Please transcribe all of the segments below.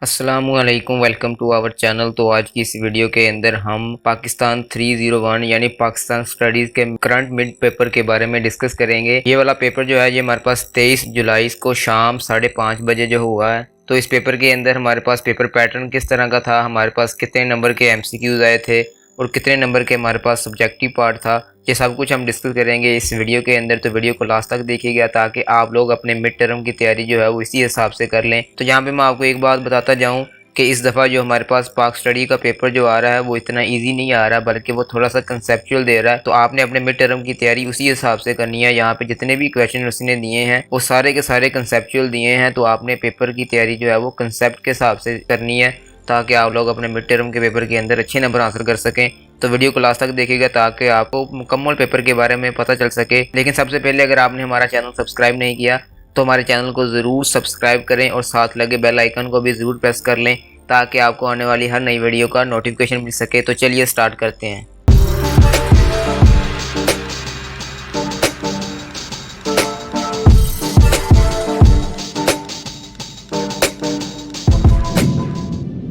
अस्सलामुअलैकुम, welcome to our channel. तो आज की इस वीडियो के अंदर हम पाकिस्तान 301 यानी पाकिस्तान स्टडीज़ के करंट मिड पेपर के बारे में डिस्कस करेंगे। ये वाला पेपर जो है ये हमारे पास 23 जुलाई को शाम 5:30 बजे जो हुआ है। तो इस पेपर के अंदर हमारे पास पेपर पैटर्न किस तरह का था, हमारे पास कितने नंबर के MCQs आए थे और कितने नंबर के हमारे पास सब्जेक्टिव पार्ट था, ये सब कुछ हम डिस्कस करेंगे इस वीडियो के अंदर। तो वीडियो को लास्ट तक देखिएगा ताकि आप लोग अपने मिड टर्म की तैयारी जो है वो इसी हिसाब से कर लें। तो यहाँ पे मैं आपको एक बात बताता जाऊँ कि इस दफ़ा जो हमारे पास पाक स्टडी का पेपर जो आ रहा है वो इतना इजी नहीं आ रहा, बल्कि वो थोड़ा सा कंसेप्चुअल दे रहा है। तो आपने अपने मिड टर्म की तैयारी उसी हिसाब से करनी है। यहाँ पे जितने भी क्वेश्चन उसने दिए हैं वो सारे के सारे कंसेप्चुअल दिए हैं। तो आपने पेपर की तैयारी जो है वो कंसेप्ट के हिसाब से करनी है ताकि आप लोग अपने मिड टर्म के पेपर के अंदर अच्छे नंबर हासिल कर सकें। तो वीडियो को लास्ट तक देखिएगा ताकि आपको मुकम्मल पेपर के बारे में पता चल सके। लेकिन सबसे पहले अगर आपने हमारा चैनल सब्सक्राइब नहीं किया तो हमारे चैनल को ज़रूर सब्सक्राइब करें और साथ लगे बेल आइकन को भी ज़रूर प्रेस कर लें ताकि आपको आने वाली हर नई वीडियो का नोटिफिकेशन मिल सके। तो चलिए स्टार्ट करते हैं।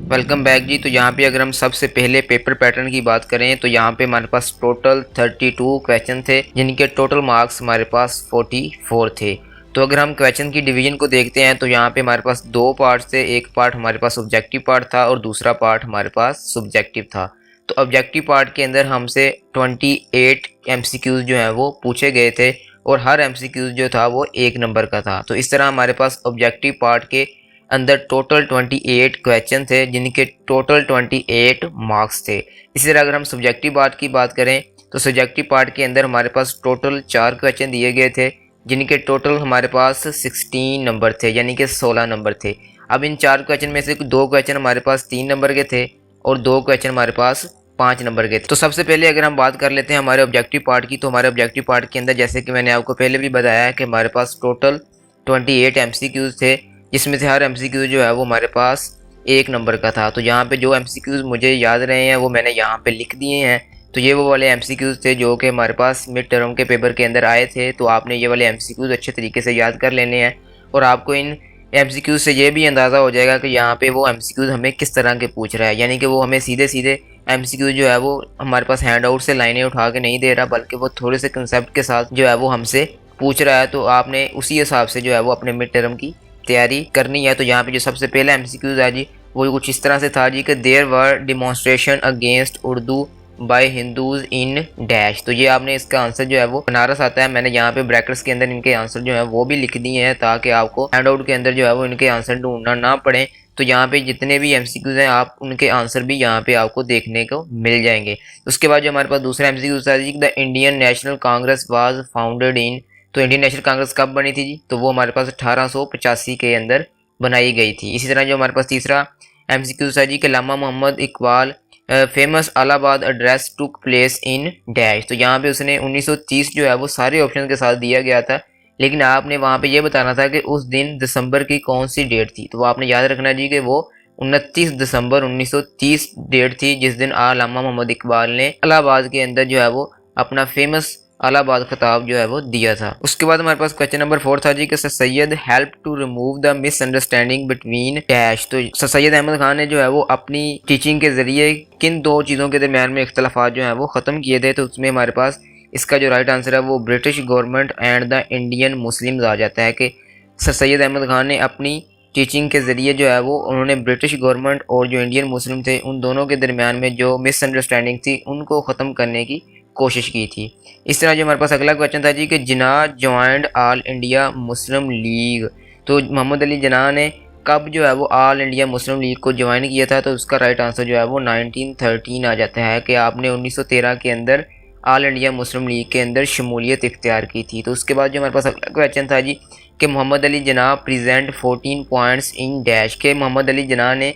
वेलकम बैक जी। तो यहाँ पे अगर हम सबसे पहले पेपर पैटर्न की बात करें तो यहाँ पे हमारे पास टोटल 32 क्वेश्चन थे जिनके टोटल मार्क्स हमारे पास 44 थे। तो अगर हम क्वेश्चन की डिवीजन को देखते हैं तो यहाँ पे हमारे पास दो पार्ट थे। एक पार्ट हमारे पास ऑब्जेक्टिव पार्ट था और दूसरा पार्ट हमारे पास सब्जेक्टिव था। तो ऑब्जेक्टिव पार्ट के अंदर हमसे 28 MCQs जो हैं वो पूछे गए थे और हर MCQs जो था वो 1 नंबर का था। तो इस तरह हमारे पास ऑब्जेक्टिव पार्ट के अंदर टोटल 28 क्वेश्चन थे जिनके टोटल 28 मार्क्स थे। इसी तरह अगर हम सब्जेक्टिव पार्ट की बात करें तो सब्जेक्टिव पार्ट के अंदर हमारे पास टोटल 4 क्वेश्चन दिए गए थे जिनके टोटल हमारे पास 16 नंबर थे, यानी कि 16 नंबर थे। अब इन 4 क्वेश्चन में से 2 क्वेश्चन हमारे पास 3 नंबर के थे और 2 क्वेश्चन हमारे पास 5 नंबर के थे। तो सबसे पहले अगर हम बात कर लेते हैं हमारे ऑब्जेक्टिव पार्ट की, तो हमारे ऑब्जेक्टिव पार्ट के अंदर जैसे कि मैंने आपको पहले भी बताया है कि हमारे पास टोटल 28 MCQs थे जिसमें से हर MCQ जो है वो हमारे पास 1 नंबर का था। तो यहाँ पे जो MCQs मुझे याद रहे हैं वो मैंने यहाँ पे लिख दिए हैं। तो ये वो वाले MCQs थे जो कि हमारे पास मिड टर्म के पेपर के अंदर आए थे। तो आपने ये वाले MCQs अच्छे तरीके से याद कर लेने हैं और आपको इन MCQs से ये भी अंदाज़ा हो जाएगा कि यहाँ पे वो MCQs हमें किस तरह के पूछ रहा है, यानी कि वो हमें सीधे सीधे MCQ जो है वो हमारे पास हैंड आउट से लाइनें उठा के नहीं दे रहा, बल्कि वो थोड़े से कंसेप्ट के साथ जो है वो हमसे पूछ रहा है। तो आपने उसी हिसाब से जो है वो अपने मिड टर्म की तैयारी करनी है। तो यहाँ पे जो सबसे पहला MCQs है जी वो कुछ इस तरह से था जी कि there were demonstration against Urdu by Hindus in dash. तो ये आपने इसका आंसर जो है वो बनारस आता है। मैंने यहाँ पे ब्रैकेट्स के अंदर इनके आंसर जो है वो भी लिख दिए हैं ताकि आपको हैंड आउट के अंदर जो है वो इनके आंसर ढूंढना ना पड़े। तो यहाँ पे जितने भी MCQs हैं आप उनके आंसर भी यहाँ पे आपको देखने को मिल जाएंगे। उसके बाद जो हमारे पास दूसरा MCQ था जी, the Indian National Congress was founded in. तो इंडियन नेशनल कांग्रेस कब बनी थी जी? तो वो हमारे पास 1885 के अंदर बनाई गई थी। इसी तरह जो हमारे पास तीसरा MCQ था जी कि Allama Mohammad Iqbal famous Allahabad address took place in dash. तो यहाँ पे उसने 1930 जो है वो सारे ऑप्शन के साथ दिया गया था, लेकिन आपने वहाँ पे ये बताना था कि उस दिन दिसंबर की कौन सी डेट थी। तो वो आपने याद रखना जी कि वो 29 दिसंबर 1930 डेट थी जिस दिन लामा मोहम्मद इकबाल ने इलाहाबाद के अंदर जो है वो अपना फेमस इलाहाबाद खिताब जो है वो दिया था। उसके बाद हमारे पास क्वेश्चन नंबर 4 था जी कि sir Syed help to remove the misunderstanding between dash. तो सर सैयद अहमद खान ने जो है वो अपनी टीचिंग के जरिए किन 2 चीज़ों के दरमियान में इख्तलाफात जो है वो ख़त्म किए थे। तो उसमें हमारे पास इसका जो राइट आंसर है वो British government and the Indian Muslims आ जाता है कि सर सैयद अहमद खान ने अपनी टीचिंग के ज़रिए जो है वो उन्होंने ब्रिटिश गवर्नमेंट और जो इंडियन मुस्लिम थे उन दोनों के दरमियान में जो मिसअंडरस्टैंडिंग थी उनको ख़त्म करने की कोशिश की थी। इस तरह जो हमारे पास अगला क्वेश्चन था जी कि Jinnah joined All India Muslim League. तो मोहम्मद अली जिन्ना ने कब जो है वो ऑल इंडिया मुस्लिम लीग को ज्वाइन किया था? तो उसका राइट आंसर जो है वो 1913 आ जाता है कि आपने 1913 के अंदर ऑल इंडिया मुस्लिम लीग के अंदर शमूलियत इख्तियार की थी। तो उसके बाद जो हमारे पास अगला क्वेश्चन था जी कि मोहम्मद अली जिन्ना प्रेजेंट 14 पॉइंट्स इन डैश के मोहम्मद अली जिन्ना ने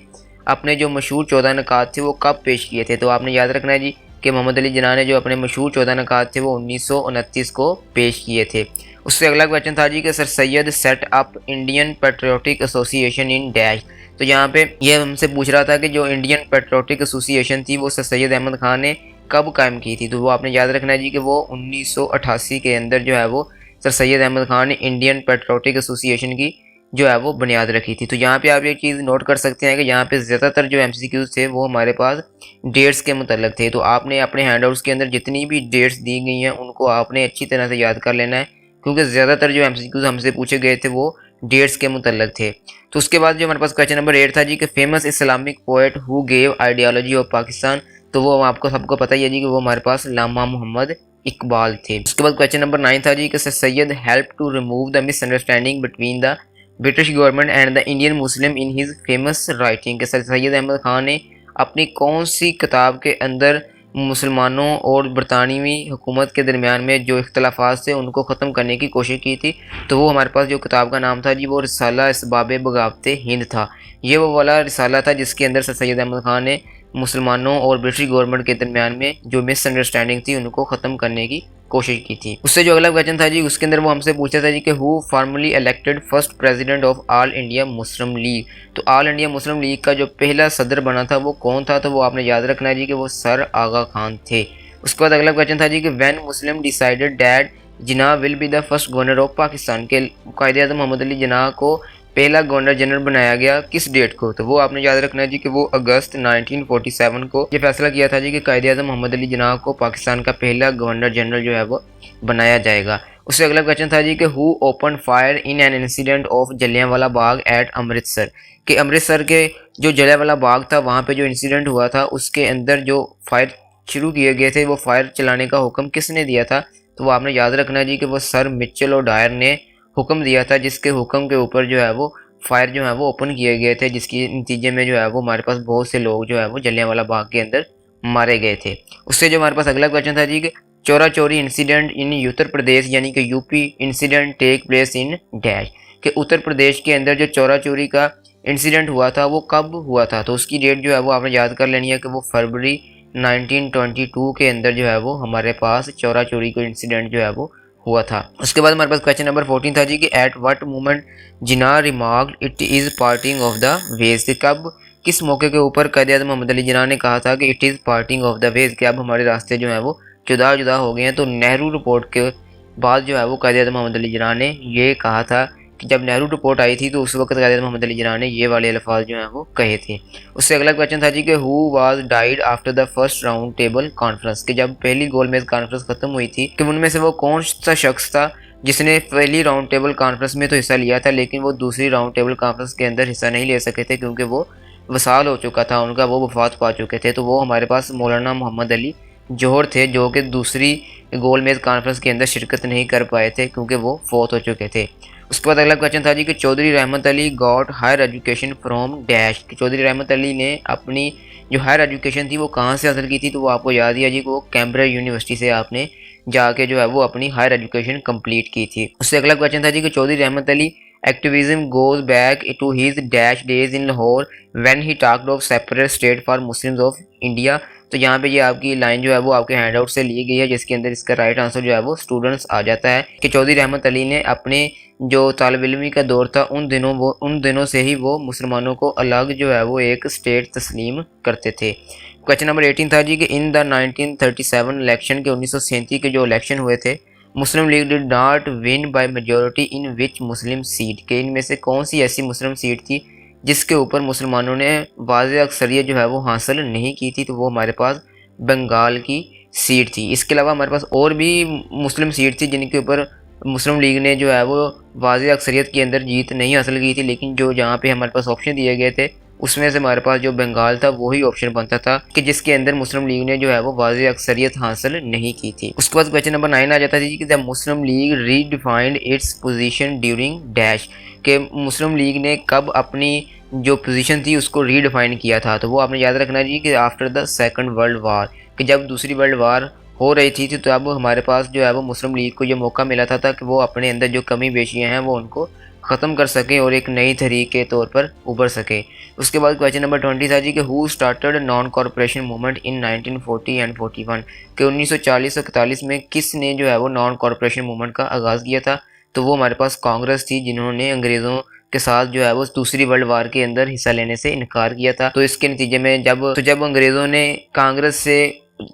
अपने जो मशहूर 14 निकात थे वो कब पेश किए थे? तो आपने याद रखना है जी कि मोहम्मद अली जिन्ना ने जो अपने मशहूर 14 निकात थे वो 1929 को पेश किए थे। उससे अगला क्वेश्चन था जी कि sir Syed set up Indian patriotic association in dash. तो यहाँ पे ये हमसे पूछ रहा था कि जो इंडियन पेट्रियोटिक एसोसिएशन थी वो सर सैयद अहमद खान ने कब कायम की थी? तो वो आपने याद रखना है जी कि वो 1988 के अंदर जो है वो सर सैयद अहमद खान ने इंडियन पेट्रियोटिक एसोसिएशन की जो है वो बुनियाद रखी थी। तो यहाँ पे आप एक चीज़ नोट कर सकते हैं कि यहाँ पे ज़्यादातर जो MCQs थे वो हमारे पास डेट्स के मुतल्लिक थे। तो आपने अपने हैंडआउट्स के अंदर जितनी भी डेट्स दी गई हैं उनको आपने अच्छी तरह से याद कर लेना है, क्योंकि ज़्यादातर जो MCQs हमसे पूछे गए थे वो डेट्स के मुतल्लिक थे। तो उसके बाद जो हमारे पास क्वेश्चन नंबर 8 था जी कि famous Islamic poet who gave ideology of Pakistan. तो वो आपको सबको पता ही है जी कि वो हमारे पास अल्लामा मोहम्मद इकबाल थे। उसके बाद क्वेश्चन नंबर 9 था जी कि sir Syed help to remove the misunderstanding between the British government and the Indian Muslim in his famous writing. के सर सैयद अहमद खान ने अपनी कौन सी किताब के अंदर मुसलमानों और बरतानवी हुकूमत के दरमियान में जो इख्तलाफात थे उनको ख़त्म करने की कोशिश की थी। तो वो हमारे पास जो किताब का नाम था जी वो रिसाला इसबाब बगावत हिंद था। ये वो वाला रिसाला था जिसके अंदर सर सैयद अहमद खान ने मुसलमानों और ब्रिटिश गवर्नमेंट के दरमियान में जो मिसअंडरस्टैंडिंग थी उनको ख़त्म करने की कोशिश की थी। उससे जो अगला क्वेश्चन था जी उसके अंदर वो हमसे पूछा था जी कि who formally elected first president of all India Muslim League. तो ऑल इंडिया मुस्लिम लीग का जो पहला सदर बना था वो कौन था। तो वो आपने याद रखना है जी कि वो सर आगा खान थे। उसके बाद अगला क्वेश्चन था जी कि when Muslim decided that Jinnah will be the first governor of Pakistan. के कायदे-ए-आज़म मोहम्मद अली जिन्ना को पहला गवर्नर जनरल बनाया गया किस डेट को। तो वो आपने याद रखना है जी कि वो अगस्त 1947 को ये फैसला किया था जी कि कायदे-ए-आज़म मोहम्मद अली जिन्ना को पाकिस्तान का पहला गवर्नर जनरल जो है वो बनाया जाएगा। उससे अगला क्वेश्चन था जी कि who open fire in an incident of Jallianwala Bagh at Amritsar. कि अमृतसर के जो जलियांवाला बाग था वहाँ पे जो इंसिडेंट हुआ था उसके अंदर जो फायर शुरू किए गए थे वो फायर चलाने का हुक्म किसने दिया था। तो वो आपने याद रखना है जी कि वो सर मिचेल और डायर ने हुक्म दिया था, जिसके हुक्म के ऊपर जो है वो फायर जो है वो ओपन किए गए थे, जिसकी नतीजे में जो है वो हमारे पास बहुत से लोग जो है वो जलियांवाला बाग के अंदर मारे गए थे। उससे जो हमारे पास अगला क्वेश्चन था जी कि चोरा चोरी इंसिडेंट इन उत्तर प्रदेश यानी कि UP incident take place in dash. कि उत्तर प्रदेश के अंदर जो चोरा चोरी का इंसिडेंट हुआ था वो कब हुआ था। तो उसकी डेट जो है वो आपने याद कर लेनी है कि वो फरवरी 1922 के अंदर जो है वो हमारे पास चोरा चोरी का इंसिडेंट जो है वो हुआ था। उसके बाद हमारे पास क्वेश्चन नंबर 14 था जी कि at what moment Jinnah remarked it is parting of the ways. कब किस मौके के ऊपर कायदे-ए-आज़म मोहम्मद अली जिन्ना ने कहा था कि it is parting of the ways, कि अब हमारे रास्ते जो हैं वो जुदा जुदा हो गए हैं। तो नेहरू रिपोर्ट के बाद जो है वो कायदे-ए-आज़म मोहम्मद अली जिन्ना ने ये कहा था कि जब नेहरू रिपोर्ट आई थी तो उस वक्त कायदे-ए-आज़म मोहम्मद अली जिन्ना ने ये वाले अल्फाज जो हैं वो कहे थे। उससे अगला क्वेश्चन था जी कि who was died after the first round table conference. कि जब पहली गोलमेज कॉन्फ्रेंस खत्म हुई थी कि उनमें से वो कौन सा शख्स था जिसने पहली राउंड टेबल कॉन्फ्रेंस में तो हिस्सा लिया था लेकिन वो दूसरी राउंड टेबल कॉन्फ्रेंस के अंदर हिस्सा नहीं ले सके थे, क्योंकि वो वसाल हो चुका था उनका, वो वफात पा चुके थे। तो वो हमारे पास मौलाना मोहम्मद अली जौहर थे, जो कि दूसरी गोलमेज कॉन्फ्रेंस के अंदर शिरकत नहीं कर पाए थे क्योंकि वो फौत हो चुके थे। उसके बाद अगला क्वेश्चन था जी कि Chaudhry Rahmat Ali got higher education from dash. कि चौधरी रहमत अली ने अपनी जो हायर एजुकेशन थी वो कहाँ से हासिल की थी। तो वो आपको याद ही है जी कि वो कैम्ब्रिज यूनिवर्सिटी से आपने जाके जो है वो अपनी हायर एजुकेशन कंप्लीट की थी। उससे अगला क्वेश्चन था जी कि Chaudhry Rahmat Ali activism goes back to his dash days in Lahore when he talked of separate state for Muslims of India. तो यहाँ पे ये आपकी लाइन जो है वो आपके हैंडआउट से ली गई है, जिसके अंदर इसका राइट आंसर जो है वो स्टूडेंट्स आ जाता है कि चौधरी रहमत अली ने अपने जो तालिब इल्मी का दौर था उन दिनों से ही वो मुसलमानों को अलग जो है वो एक स्टेट तस्लीम करते थे। क्वेश्चन नंबर 18 था जी कि इन द 1937 इलेक्शन के 1937 के जो इलेक्शन हुए थे Muslim League did not win by majority in which Muslim seat. के इनमें से कौन सी ऐसी मुस्लिम सीट थी जिसके ऊपर मुसलमानों ने वाज़ेह अक्सरियत जो है वो हासिल नहीं की थी। तो वो हमारे पास बंगाल की सीट थी। इसके अलावा हमारे पास और भी मुस्लिम सीट थी जिनके ऊपर मुस्लिम लीग ने जो है वो वाज़ेह अक्सरियत के अंदर जीत नहीं हासिल की थी, लेकिन जो जहाँ पे हमारे पास ऑप्शन दिए गए थे उसमें से हमारे पास जो बंगाल था वही ऑप्शन बनता था कि जिसके अंदर मुस्लिम लीग ने जो है वो वाज़ेह अक्सरियत हासिल नहीं की थी। उसके बाद क्वेश्चन नंबर 9 आ जाता था जी कि the Muslim league redefined its position during dash. के मुस्लिम लीग ने कब अपनी जो पोजीशन थी उसको रीडिफाइन किया था। तो वो आपने याद रखना जी कि after the second world war, कि जब दूसरी वर्ल्ड वार हो रही थी तो अब हमारे पास जो है वो मुस्लिम लीग को ये मौका मिला था कि वो अपने अंदर जो कमी बेशियाँ हैं वो उनको ख़त्म कर सकें और एक नई तहरीक के तौर पर उभर सके। उसके बाद क्वेश्चन नंबर 20 था जी कि who started non corporation movement in 1940 and 41। कि 1940 और 41 में किसने जो है वो नॉन कॉरपोरेशन मूवमेंट का आगाज़ किया था। तो वो हमारे पास कांग्रेस थी, जिन्होंने अंग्रेज़ों के साथ जो है वो दूसरी वर्ल्ड वार के अंदर हिस्सा लेने से इनकार किया था। तो इसके नतीजे में जब अंग्रेज़ों ने कांग्रेस से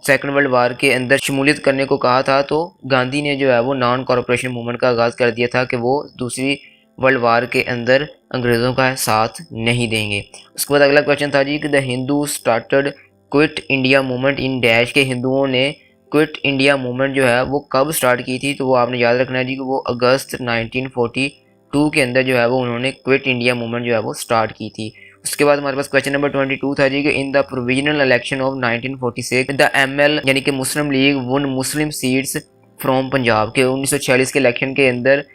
सेकंड वर्ल्ड वार के अंदर शमूलियत करने को कहा था तो गांधी ने जो है वो नॉन कॉरपोरेशन मूवमेंट का आगाज़ कर दिया था कि वो दूसरी वर्ल्ड वार के अंदर अंग्रेज़ों का साथ नहीं देंगे। उसके बाद अगला क्वेश्चन था जी कि the Hindu started quit India movement in dash, के हिंदुओं ने क्विट इंडिया मूवमेंट जो है वो कब स्टार्ट की थी। तो वो आपने याद रखना है जी कि वो अगस्त 1942 के अंदर जो है वो उन्होंने क्विट इंडिया मूवमेंट जो है वो स्टार्ट की थी। उसके बाद हमारे पास क्वेश्चन नंबर 22 था जी कि in the provisional election of 1946 the ML यानी कि Muslim League won Muslim seats from Punjab, के 1946 के इलेक्शन के अंदर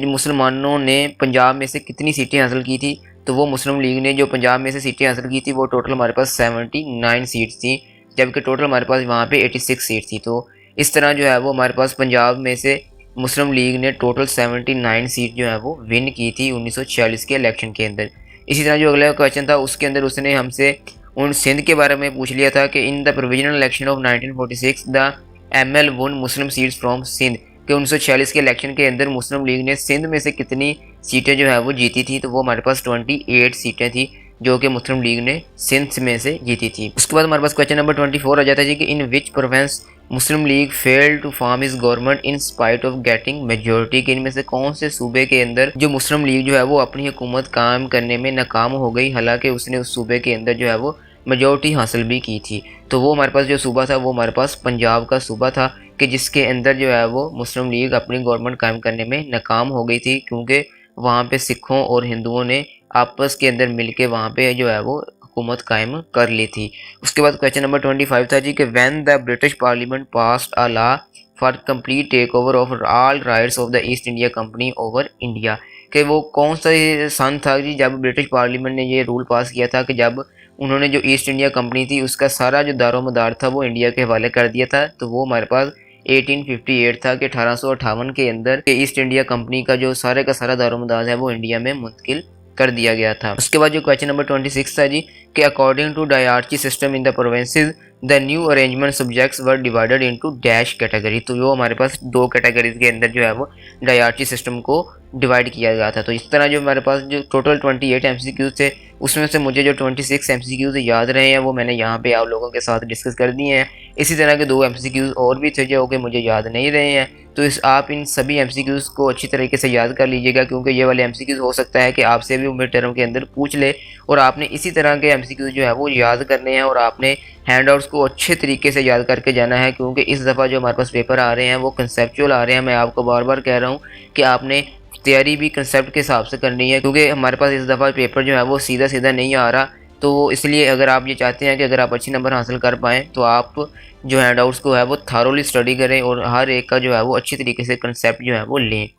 मुसलमानों ने पंजाब में से कितनी सीटें हासिल की थी। तो वो मुस्लिम लीग ने जो पंजाब में से सीटें हासिल की थी वो टोटल हमारे पास 79 सीट्स थी, जबकि टोटल हमारे पास वहाँ पे 86 सीट थी। तो इस तरह जो है वो हमारे पास पंजाब में से मुस्लिम लीग ने टोटल 79 सीट जो है वो विन की थी 1946 के इलेक्शन के अंदर। इसी तरह जो अगला क्वेश्चन था उसके अंदर उसने हमसे उन सिंध के बारे में पूछ लिया था कि in the provisional election of 1946 the ML won Muslim seats from Sindh, के 1946 के इलेक्शन के अंदर मुस्लिम लीग ने सिंध में से कितनी सीटें जो है वो जीती थी। तो वो हमारे पास 28 सीटें थी जो कि मुस्लिम लीग ने सिंध में से जीती थी। उसके बाद हमारे पास क्वेश्चन नंबर 24 आ जाता है जी कि in which province Muslim League failed to form is government in spite of getting majority, के इनमें से कौन से सूबे के अंदर जो मुस्लिम लीग जो है वो अपनी हुकूमत कायम करने में नाकाम हो गई, हालांकि उसने उस सूबे के अंदर जो है वो मेजोरिटी हासिल भी की थी। तो वो हमारे पास जो सूबा था वो हमारे पास पंजाब का सूबा था, कि जिसके अंदर जो है वो मुस्लिम लीग अपनी गवर्नमेंट कायम करने में नाकाम हो गई थी, क्योंकि वहाँ पे सिखों और हिंदुओं ने आपस के अंदर मिलके वहाँ पे जो है वो हुकूमत कायम कर ली थी। उसके बाद क्वेश्चन नंबर 25 था जी कि when the British parliament passed a law for complete take over of all rights of the East India Company over India, कि वो कौन सा सन था जी जब ब्रिटिश पार्लियामेंट ने ये रूल पास किया था कि जब उन्होंने जो ईस्ट इंडिया कंपनी थी उसका सारा जो दारोमदार था वो इंडिया के हवाले कर दिया था। तो वो हमारे पास 1858 था कि 1858 के अंदर ईस्ट इंडिया कंपनी का जो सारे का सारा दारोमदार है वो इंडिया में मुंतकिल कर दिया गया था। उसके बाद जो क्वेश्चन नंबर 26 था जी कि according to dyarchy system in the provinces the new arrangement subjects were divided into dash category, तो वो हमारे पास दो कैटेगरीज के अंदर जो है वो डायरची सिस्टम को डिवाइड किया गया था। तो इस तरह जो हमारे पास जो टोटल 28 MCQs थे उसमें से मुझे जो 26 MCQs याद रहे हैं वो मैंने यहाँ पे आप लोगों के साथ डिस्कस कर दिए हैं। इसी तरह के 2 MCQs और भी थे जो कि मुझे याद नहीं रहे हैं। तो आप इन सभी MCQs को अच्छी तरीके से याद कर लीजिएगा, क्योंकि ये वाले MCQs हो सकता है कि आपसे भी मिड टर्म के अंदर पूछ ले, और आपने इसी तरह के MCQs जो है वो याद करने हैं और आपने हैंडआउट्स को अच्छे तरीके से याद करके जाना है, क्योंकि इस दफ़ा जो हमारे पास पेपर आ रहे हैं वो कंसेप्चुअल आ रहे हैं। मैं आपको बार बार कह रहा हूँ कि आपने तैयारी भी कंसेप्ट के हिसाब से करनी है, क्योंकि हमारे पास इस दफ़ा पेपर जो है वो सीधा सीधा नहीं आ रहा। तो इसलिए अगर आप ये चाहते हैं कि अगर आप अच्छे नंबर हासिल कर पाएँ तो आप जो हैंडआउट्स को है वो थारोली स्टडी करें और हर एक का जो है वो अच्छी तरीके से कंसेप्ट जो है वो लें।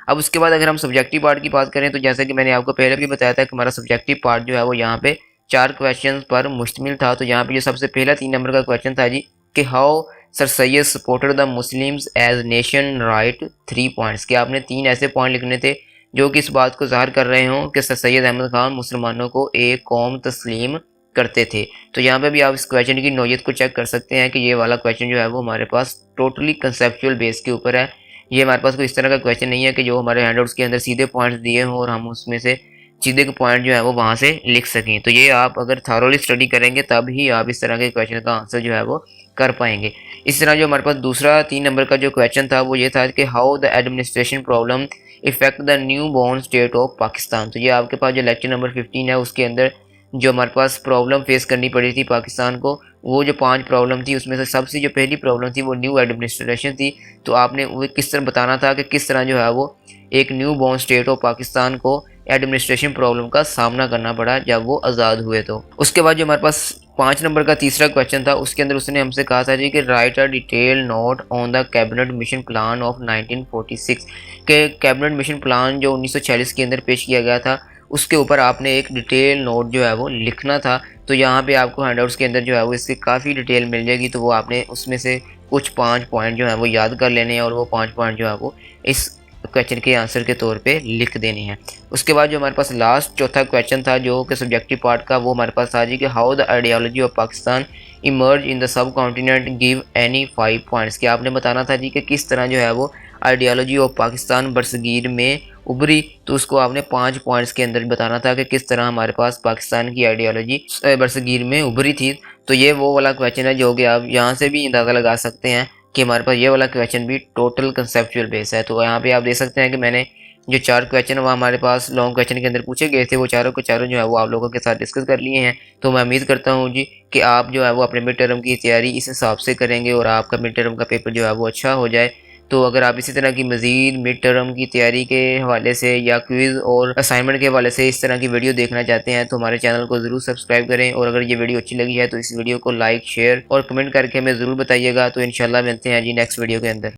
अब उसके बाद अगर हम सब्जेक्टिव पार्ट की बात करें तो जैसे कि मैंने आपको पहले भी बताया था कि हमारा सब्जेक्टिव पार्ट जो है वो यहाँ पे 4 क्वेश्चन पर मुश्तमिल था। तो यहाँ पे जो सबसे पहला 3 नंबर का क्वेश्चन था जी कि how sir Syed supported the Muslims as nation write 3 points, के आपने 3 ऐसे पॉइंट लिखने थे जो कि इस बात को ज़ाहिर कर रहे हों कि सर सैयद अहमद खान मुसलमानों को एक कौम तस्लीम करते थे। तो यहाँ पे भी आप इस क्वेश्चन की नौयत को चेक कर सकते हैं कि ये वाला क्वेश्चन जो है वो हमारे पास टोटली कंसेप्चुअल बेस के ऊपर है। ये हमारे पास कोई इस तरह का क्वेश्चन नहीं है कि जो हमारे हैंडआउट्स के अंदर सीधे पॉइंट्स दिए हों और हम उसमें से सीधे के पॉइंट जो है वो वहाँ से लिख सकें। तो ये आप अगर थारोली स्टडी करेंगे तब ही आप इस तरह के क्वेश्चन का आंसर जो है वो कर पाएंगे। इस तरह जो हमारे पास दूसरा 3 नंबर का जो क्वेश्चन था वो ये था कि how the administration problem effect the new born state of Pakistan. तो ये आपके पास जो लेक्चर नंबर 15 है उसके अंदर जो हमारे पास प्रॉब्लम फेस करनी पड़ी थी पाकिस्तान को, वो जो 5 प्रॉब्लम थी उसमें से सबसे जो पहली प्रॉब्लम थी वो न्यू एडमिनिस्ट्रेशन थी। तो आपने वो किस तरह बताना था कि किस तरह जो है वो एक new born state of Pakistan को एडमिनिस्ट्रेशन प्रॉब्लम का सामना करना पड़ा जब वो आज़ाद हुए। तो उसके बाद जो हमारे पास 5 नंबर का तीसरा क्वेश्चन था उसके अंदर उसने हमसे कहा था जी कि right a detail note on the cabinet mission plan of 1946, के कैबिनेट मिशन प्लान जो 1946 के अंदर पेश किया गया था उसके ऊपर आपने एक डिटेल नोट जो है वो लिखना था। तो यहाँ पे आपको हैंडआउट्स के अंदर जो है वो इसकी काफ़ी डिटेल मिल जाएगी। तो वो आपने उसमें से कुछ 5 पॉइंट जो है वो याद कर लेने हैं और वो 5 पॉइंट जो है वो इस क्वेश्चन के आंसर के तौर पे लिख देने हैं। उसके बाद जो हमारे पास लास्ट चौथा क्वेश्चन था जो कि सब्जेक्टिव पार्ट का, वो हमारे पास था जी कि how the ideology of Pakistan emerge in the sub continent give any 5 points, कि आपने बताना था जी कि किस तरह जो है वो आइडियोलॉजी ऑफ पाकिस्तान बरसगीर में उभरी। तो उसको आपने 5 पॉइंट्स के अंदर बताना था कि किस तरह हमारे पास पाकिस्तान की आइडियोलॉजी बरसगीर में उभरी थी। तो ये वो वाला क्वेश्चन है जो कि आप यहाँ से भी अंदाज़ा लगा सकते हैं कि हमारे पास ये वाला क्वेश्चन भी टोटल कंसेप्चुअल बेस है। तो यहाँ पे आप देख सकते हैं कि मैंने जो 4 क्वेश्चन वो हमारे पास लॉन्ग क्वेश्चन के अंदर पूछे गए थे, वो चारों के चारों जो है वो आप लोगों के साथ डिस्कस कर लिए हैं। तो मैं उम्मीद करता हूँ जी कि आप जो है वो अपने मिड टर्म की तैयारी इस हिसाब से करेंगे और आपका मिड टर्म का पेपर जो है वो अच्छा हो जाए। तो अगर आप इसी तरह की मज़ीद मिड टर्म की तैयारी के हवाले से या क्विज़ और असाइनमेंट के हवाले से इस तरह की वीडियो देखना चाहते हैं तो हमारे चैनल को ज़रूर सब्सक्राइब करें, और अगर ये वीडियो अच्छी लगी है तो इस वीडियो को लाइक, शेयर और कमेंट करके हमें ज़रूर बताइएगा। तो इंशाल्लाह मिलते हैं जी नेक्स्ट वीडियो के अंदर।